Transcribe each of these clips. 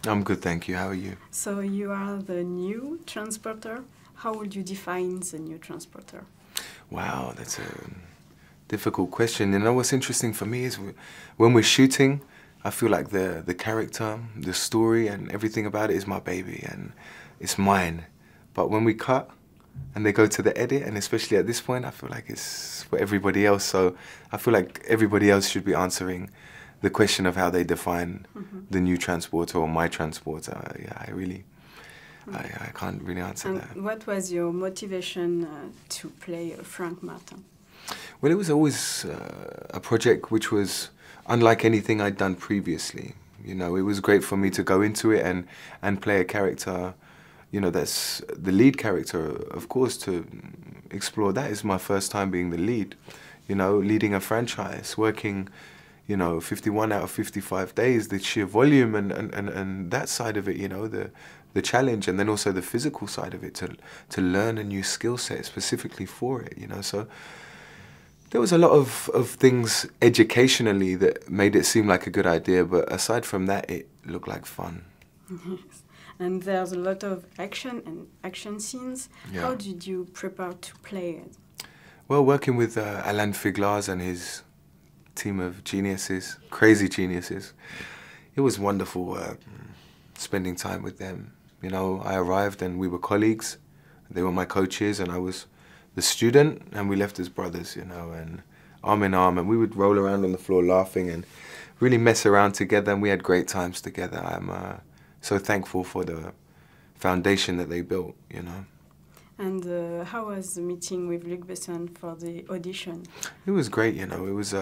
I'm good, thank you. How are you? So you are the new transporter. How would you define the new transporter? Wow, that's a difficult question. You know what's interesting for me is when we're shooting, I feel like the character, the story, and everything about it is my baby and it's mine. But when we cut and they go to the edit, and especially at this point, I feel like it's for everybody else. So I feel like everybody else should be answering the question of how they define the new transporter or my transporter. I can't really answer And that. what was your motivation to play Frank Martin? Well, it was always a project which was unlike anything I'd done previously. You know, it was great for me to go into it and play a character, you know, that's the lead character. Of course, to explore that is my first time being the lead, you know, leading a franchise, working, you know, 51 out of 55 days, the sheer volume and that side of it, you know, the challenge, and then also the physical side of it, to learn a new skill set specifically for it, you know. So there was a lot of things educationally that made it seem like a good idea, but aside from that, it looked like fun. Yes. And there's a lot of action and action scenes. Yeah. How did you prepare to play it? Well, working with Alain Figlars and his team of geniuses, crazy geniuses, it was wonderful spending time with them. You know, I arrived and we were colleagues. They were my coaches and I was the student, and we left as brothers, you know, and arm in arm, and we would roll around on the floor laughing and really mess around together, and we had great times together. I'm so thankful for the foundation that they built, you know. And how was the meeting with Luc Besson for the audition? It was great, you know. It was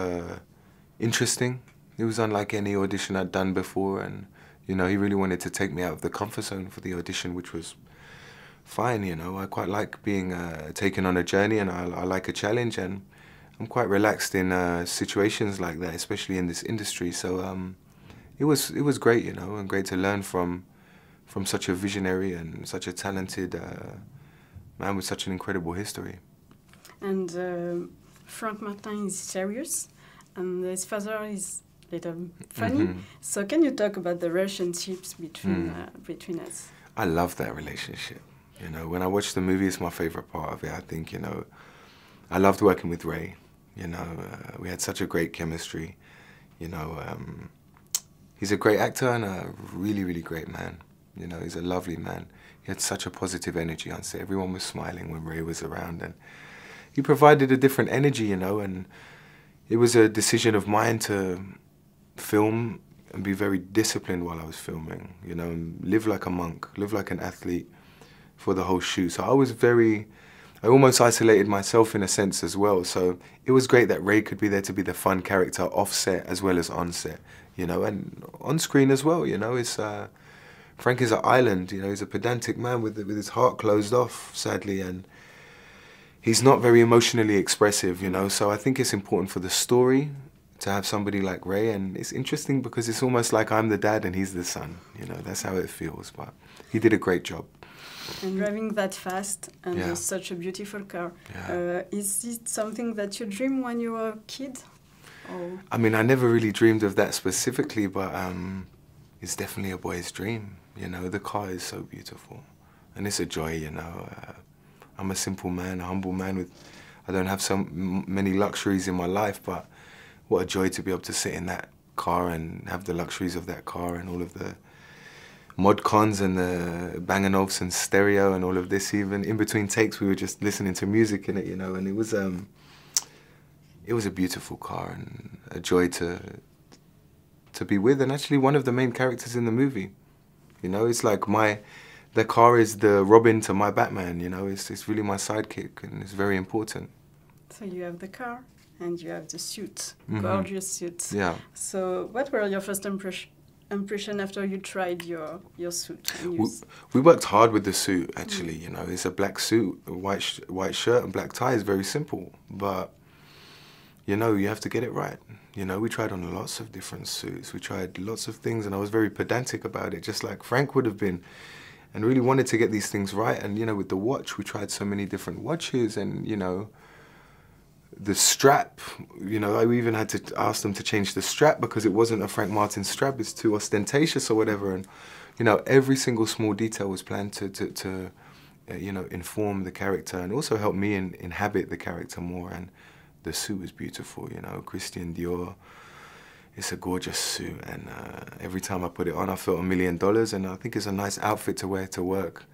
interesting. It was unlike any audition I'd done before, and, you know, he really wanted to take me out of the comfort zone for the audition, which was fine, you know. I quite like being taken on a journey, and I like a challenge, and I'm quite relaxed in situations like that, especially in this industry. So it was great, you know, and great to learn from such a visionary and such a talented man with such an incredible history. And Frank Martin is serious, and his father is a little funny. So can you talk about the relationships between us? I love that relationship. You know, when I watch the movie, it's my favorite part of it. I think, you know, I loved working with Ray. You know, we had such a great chemistry. You know, he's a great actor and a really, really great man. You know, he's a lovely man. He had such a positive energy on set. Everyone was smiling when Ray was around, and he provided a different energy, you know, and it was a decision of mine to film and be very disciplined while I was filming, you know, and live like a monk, live like an athlete for the whole shoot. So I almost isolated myself in a sense as well. So it was great that Ray could be there to be the fun character off set as well as on set, you know, and on screen as well, you know. It's Frank is an island, you know, he's a pedantic man with his heart closed off, sadly, and he's not very emotionally expressive, you know. So I think it's important for the story to have somebody like Ray, and it's interesting because it's almost like I'm the dad and he's the son, you know. That's how it feels, but he did a great job. And driving that fast and Yeah. such a beautiful car, Yeah. is it something that you dreamed when you were a kid? Or? I mean, I never really dreamed of that specifically, but it's definitely a boy's dream, you know. The car is so beautiful, and it's a joy, you know. I'm a simple man, a humble man I don't have so many luxuries in my life, but what a joy to be able to sit in that car and have the luxuries of that car and all of the mod cons and the Bang & Olufsen stereo and all of this. Even in between takes, we were just listening to music in it, you know, and it was a beautiful car and a joy to be with, and actually one of the main characters in the movie. You know, it's like the car is the Robin to my Batman, you know. It's really my sidekick, and it's very important. So you have the car and you have the suit, gorgeous suit. Yeah. So what were your first impression after you tried your suit? We worked hard with the suit, actually. You know, it's a black suit, a white shirt and black tie. Is very simple, but you know, you have to get it right. You know, we tried on lots of different suits. We tried lots of things, and I was very pedantic about it, just like Frank would have been, and really wanted to get these things right. And, you know, with the watch, we tried so many different watches, and, you know, the strap, you know, I even had to ask them to change the strap because it wasn't a Frank Martin strap, it's too ostentatious or whatever. And, you know, every single small detail was planned to you know, inform the character and also help me inhabit the character more. And the suit was beautiful, you know, Christian Dior. It's a gorgeous suit, and every time I put it on, I felt $1 million, and I think it's a nice outfit to wear to work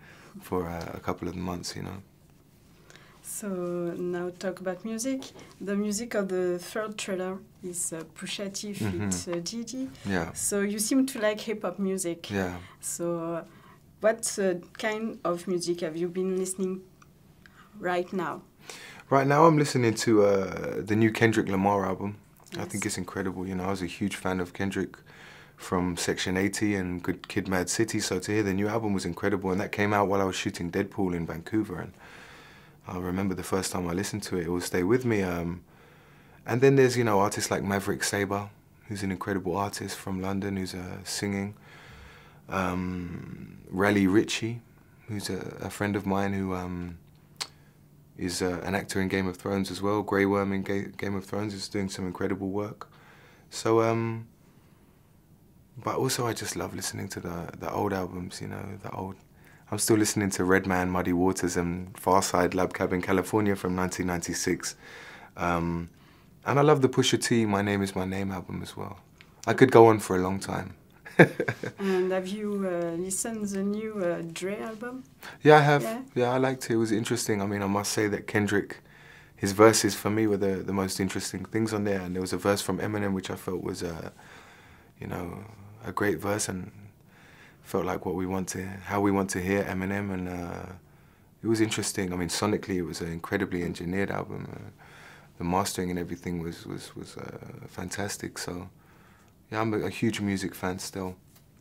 for a couple of months, you know. So now talk about music. The music of the third trailer is Pusha T feat. Gigi. Yeah. So you seem to like hip-hop music. Yeah. So what kind of music have you been listening right now? Right now I'm listening to the new Kendrick Lamar album. Yes. I think it's incredible. You know, I was a huge fan of Kendrick from Section 80 and Good Kid, Mad City, so to hear the new album was incredible, and that came out while I was shooting Deadpool in Vancouver, and I remember the first time I listened to it, it will stay with me. And then there's, you know, artists like Maverick Sabre, who's an incredible artist from London, who's singing. Raleigh Ritchie, who's a friend of mine who is an actor in Game of Thrones as well. Grey Worm in Game of Thrones is doing some incredible work. So, but also I just love listening to the old albums, you know, I'm still listening to Redman, Muddy Waters and Farside, Lab Cabin, California from 1996. And I love the Pusha T, My Name Is My Name album as well. I could go on for a long time. And have you listened to the new Dre album? Yeah, I have. Yeah, I liked it. It was interesting. I mean, I must say that Kendrick, his verses for me were the most interesting things on there. And there was a verse from Eminem which I felt was, you know, a great verse and felt like how we want to hear Eminem. And it was interesting. I mean, sonically, it was an incredibly engineered album. The mastering and everything was fantastic. So. Yeah, I'm a huge music fan still.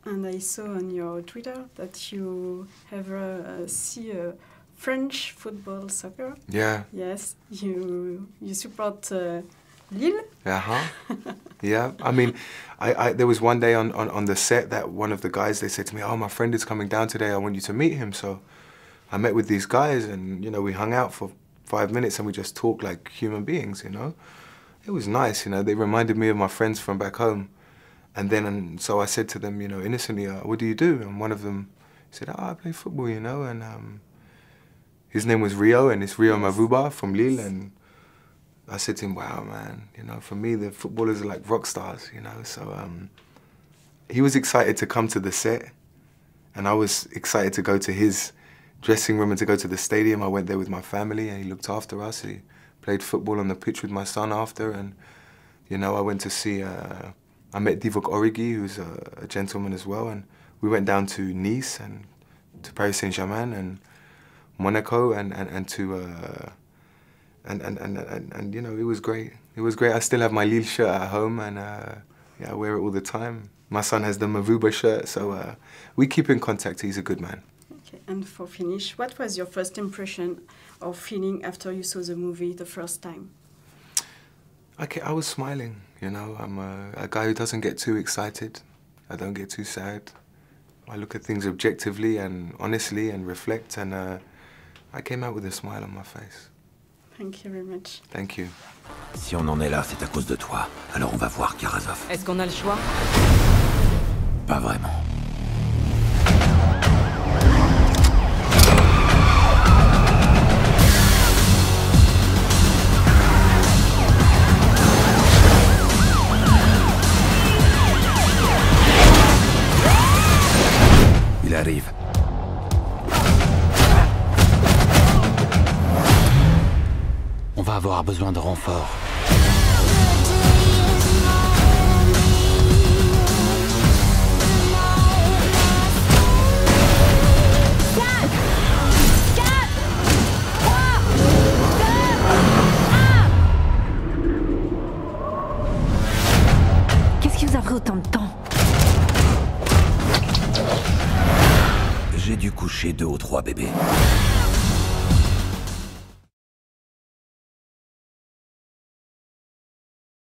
And I saw on your Twitter that you ever see French football soccer. Yeah. Yes, you support Lille. Yeah, I mean, there was one day on the set that one of the guys, they said to me, "Oh, my friend is coming down today. I want you to meet him." So I met with these guys, and you know, we hung out for 5 minutes and we just talked like human beings. You know, it was nice. You know, they reminded me of my friends from back home. And then, so I said to them, you know, innocently, "What do you do?" And one of them said, "Oh, I play football, you know." And his name was Rio, and it's Rio Mavuba from Lille. And I said to him, "Wow, man, you know, for me, the footballers are like rock stars, you know." So he was excited to come to the set, and I was excited to go to his dressing room and to go to the stadium. I went there with my family, and he looked after us. He played football on the pitch with my son after, and, you know, I went to see... I met Divock Origi, who's a gentleman as well, and we went down to Nice and to Paris Saint-Germain and Monaco and you know, it was great. It was great. I still have my Lille shirt at home, and yeah, I wear it all the time. My son has the Mavuba shirt, so we keep in contact. He's a good man. Okay, and for finish, what was your first impression or feeling after you saw the movie the first time? Okay, I was smiling, you know. I'm a guy who doesn't get too excited. I don't get too sad. I look at things objectively and honestly and reflect, and I came out with a smile on my face. Thank you very much. Thank you. Si on en est là, c'est à cause de toi. Alors on va voir Karazov. Est-ce qu'on a le choix? Pas vraiment. Il arrive. On va avoir besoin de renforts. Qu'est-ce qui vous a pris autant de temps? J'ai dû coucher 2 ou 3 bébés.